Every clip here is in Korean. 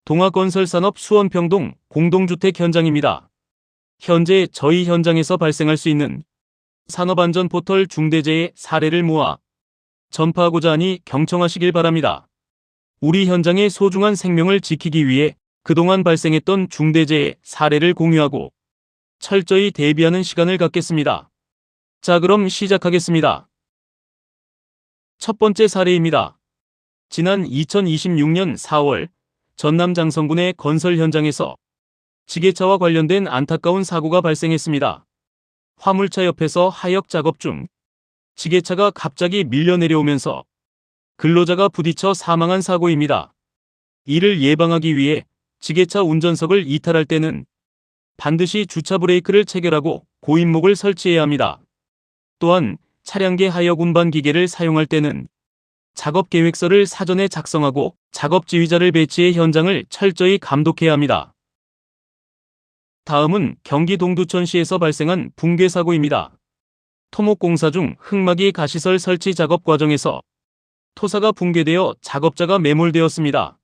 동아건설산업 수원평동 공동주택 현장입니다. 현재 저희 현장에서 발생할 수 있는 산업안전포털 중대재해 사례를 모아 전파하고자 하니 경청하시길 바랍니다. 우리 현장의 소중한 생명을 지키기 위해 그동안 발생했던 중대재해 사례를 공유하고 철저히 대비하는 시간을 갖겠습니다. 자, 그럼 시작하겠습니다. 첫 번째 사례입니다. 지난 2026년 4월 전남 장성군의 건설 현장에서 지게차와 관련된 안타까운 사고가 발생했습니다. 화물차 옆에서 하역 작업 중 지게차가 갑자기 밀려 내려오면서 근로자가 부딪혀 사망한 사고입니다. 이를 예방하기 위해 지게차 운전석을 이탈할 때는 반드시 주차 브레이크를 체결하고 고인목을 설치해야 합니다. 또한 차량계 하역 운반 기계를 사용할 때는 작업 계획서를 사전에 작성하고 작업 지휘자를 배치해 현장을 철저히 감독해야 합니다. 다음은 경기 동두천시에서 발생한 붕괴 사고입니다. 토목공사 중 흙막이 가시설 설치 작업 과정에서 토사가 붕괴되어 작업자가 매몰되었습니다.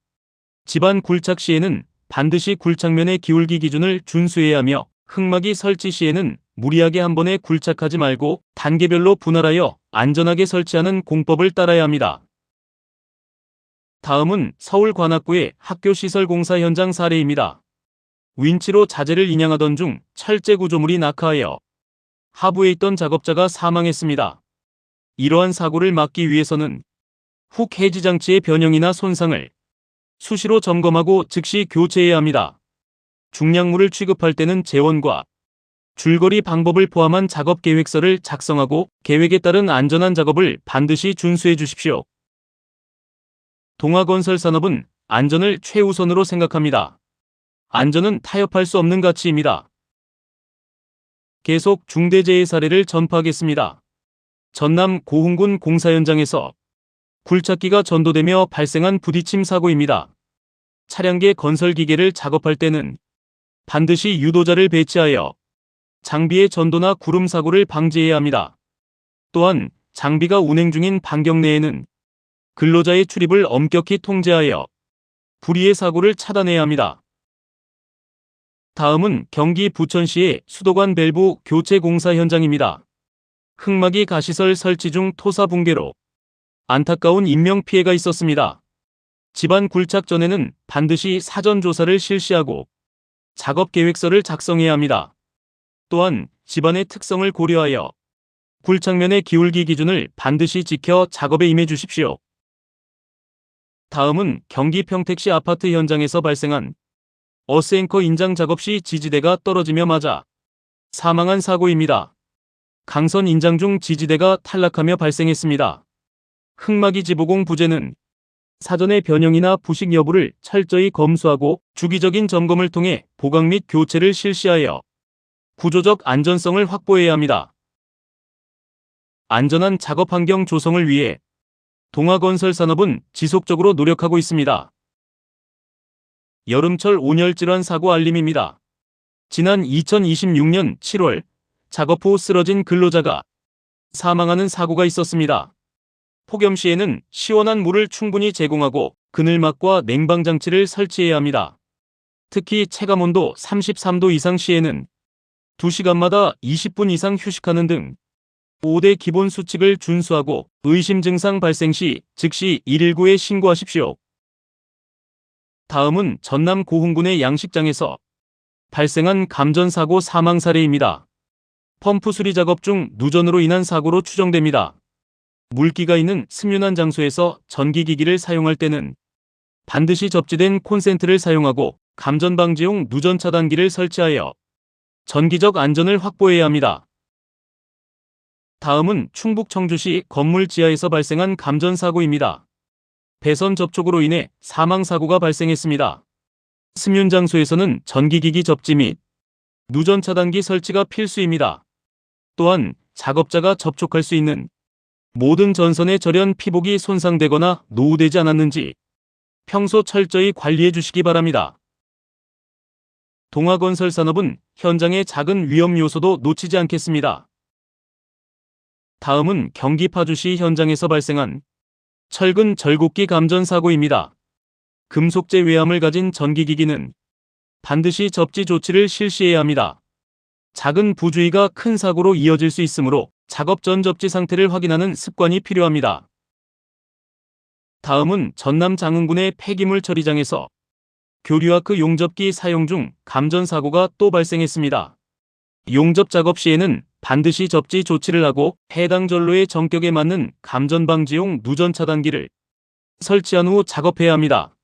집안 굴착 시에는 반드시 굴착면의 기울기 기준을 준수해야 하며 흙막이 설치 시에는 무리하게 한 번에 굴착하지 말고 단계별로 분할하여 안전하게 설치하는 공법을 따라야 합니다. 다음은 서울 관악구의 학교시설공사 현장 사례입니다. 윈치로 자재를 인양하던 중 철제 구조물이 낙하하여 하부에 있던 작업자가 사망했습니다. 이러한 사고를 막기 위해서는 훅 해지 장치의 변형이나 손상을 수시로 점검하고 즉시 교체해야 합니다. 중량물을 취급할 때는 재원과 줄거리 방법을 포함한 작업 계획서를 작성하고 계획에 따른 안전한 작업을 반드시 준수해 주십시오. 동아건설산업은 안전을 최우선으로 생각합니다. 안전은 타협할 수 없는 가치입니다. 계속 중대재해 사례를 전파하겠습니다. 전남 고흥군 공사 현장에서 굴착기가 전도되며 발생한 부딪힘 사고입니다. 차량계 건설기계를 작업할 때는 반드시 유도자를 배치하여 장비의 전도나 구름 사고를 방지해야 합니다. 또한 장비가 운행 중인 반경 내에는 근로자의 출입을 엄격히 통제하여 불의의 사고를 차단해야 합니다. 다음은 경기 부천시의 수도관 밸브 교체 공사 현장입니다. 흙막이 가시설 설치 중 토사 붕괴로 안타까운 인명피해가 있었습니다. 집안 굴착 전에는 반드시 사전 조사를 실시하고 작업 계획서를 작성해야 합니다. 또한 집안의 특성을 고려하여 굴착면의 기울기 기준을 반드시 지켜 작업에 임해 주십시오. 다음은 경기 평택시 아파트 현장에서 발생한 어스앵커 인장 작업 시 지지대가 떨어지며 맞아 사망한 사고입니다. 강선 인장 중 지지대가 탈락하며 발생했습니다. 흙막이 지보공 부재는 사전의 변형이나 부식 여부를 철저히 검수하고 주기적인 점검을 통해 보강 및 교체를 실시하여 구조적 안전성을 확보해야 합니다. 안전한 작업 환경 조성을 위해 동아건설산업은 지속적으로 노력하고 있습니다. 여름철 온열 질환 사고 알림입니다. 지난 2026년 7월 작업 후 쓰러진 근로자가 사망하는 사고가 있었습니다. 폭염 시에는 시원한 물을 충분히 제공하고 그늘막과 냉방장치를 설치해야 합니다. 특히 체감온도 33도 이상 시에는 2시간마다 20분 이상 휴식하는 등 5대 기본 수칙을 준수하고 의심 증상 발생 시 즉시 119에 신고하십시오. 다음은 전남 고흥군의 양식장에서 발생한 감전사고 사망 사례입니다. 펌프 수리 작업 중 누전으로 인한 사고로 추정됩니다. 물기가 있는 습륜한 장소에서 전기기기를 사용할 때는 반드시 접지된 콘센트를 사용하고 감전 방지용 누전 차단기를 설치하여 전기적 안전을 확보해야 합니다. 다음은 충북 청주시 건물 지하에서 발생한 감전 사고입니다. 배선 접촉으로 인해 사망 사고가 발생했습니다. 습륜 장소에서는 전기기기 접지 및 누전 차단기 설치가 필수입니다. 또한 작업자가 접촉할 수 있는 모든 전선의 절연 피복이 손상되거나 노후되지 않았는지 평소 철저히 관리해 주시기 바랍니다. 동아건설산업은 현장의 작은 위험 요소도 놓치지 않겠습니다. 다음은 경기 파주시 현장에서 발생한 철근 절곡기 감전 사고입니다. 금속재 외암을 가진 전기기기는 반드시 접지 조치를 실시해야 합니다. 작은 부주의가 큰 사고로 이어질 수 있으므로 작업 전 접지 상태를 확인하는 습관이 필요합니다. 다음은 전남 장흥군의 폐기물 처리장에서 교류아크 용접기 사용 중 감전 사고가 또 발생했습니다. 용접 작업 시에는 반드시 접지 조치를 하고 해당 전로의 정격에 맞는 감전 방지용 누전 차단기를 설치한 후 작업해야 합니다.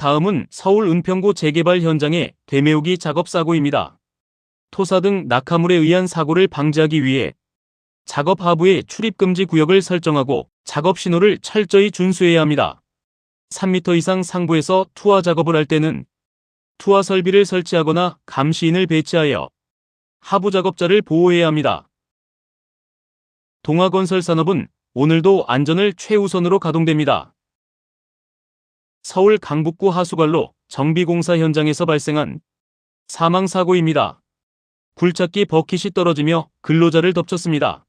다음은 서울 은평구 재개발 현장의 되메우기 작업 사고입니다. 토사 등 낙하물에 의한 사고를 방지하기 위해 작업 하부에 출입금지 구역을 설정하고 작업 신호를 철저히 준수해야 합니다. 3m 이상 상부에서 투하 작업을 할 때는 투하 설비를 설치하거나 감시인을 배치하여 하부 작업자를 보호해야 합니다. 동아건설산업은 오늘도 안전을 최우선으로 가동됩니다. 서울 강북구 하수관로 정비공사 현장에서 발생한 사망사고입니다. 굴착기 버킷이 떨어지며 근로자를 덮쳤습니다.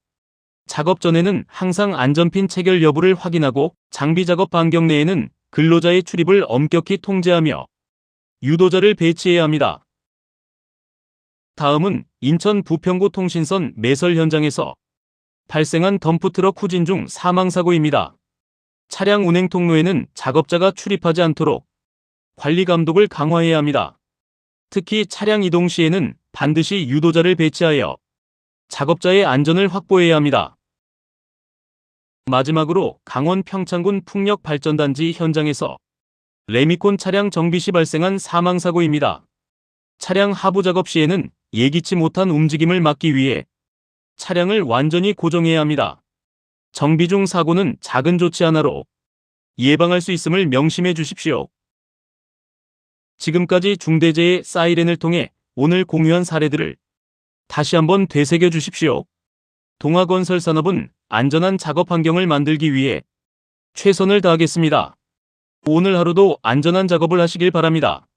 작업 전에는 항상 안전핀 체결 여부를 확인하고 장비 작업 반경 내에는 근로자의 출입을 엄격히 통제하며 유도자를 배치해야 합니다. 다음은 인천 부평구 통신선 매설 현장에서 발생한 덤프트럭 후진 중 사망사고입니다. 차량 운행 통로에는 작업자가 출입하지 않도록 관리 감독을 강화해야 합니다. 특히 차량 이동 시에는 반드시 유도자를 배치하여 작업자의 안전을 확보해야 합니다. 마지막으로 강원 평창군 풍력발전단지 현장에서 레미콘 차량 정비 시 발생한 사망사고입니다. 차량 하부 작업 시에는 예기치 못한 움직임을 막기 위해 차량을 완전히 고정해야 합니다. 정비 중 사고는 작은 조치 하나로 예방할 수 있음을 명심해 주십시오. 지금까지 중대재해 사이렌을 통해 오늘 공유한 사례들을 다시 한번 되새겨 주십시오. 동아건설산업은 안전한 작업 환경을 만들기 위해 최선을 다하겠습니다. 오늘 하루도 안전한 작업을 하시길 바랍니다.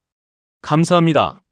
감사합니다.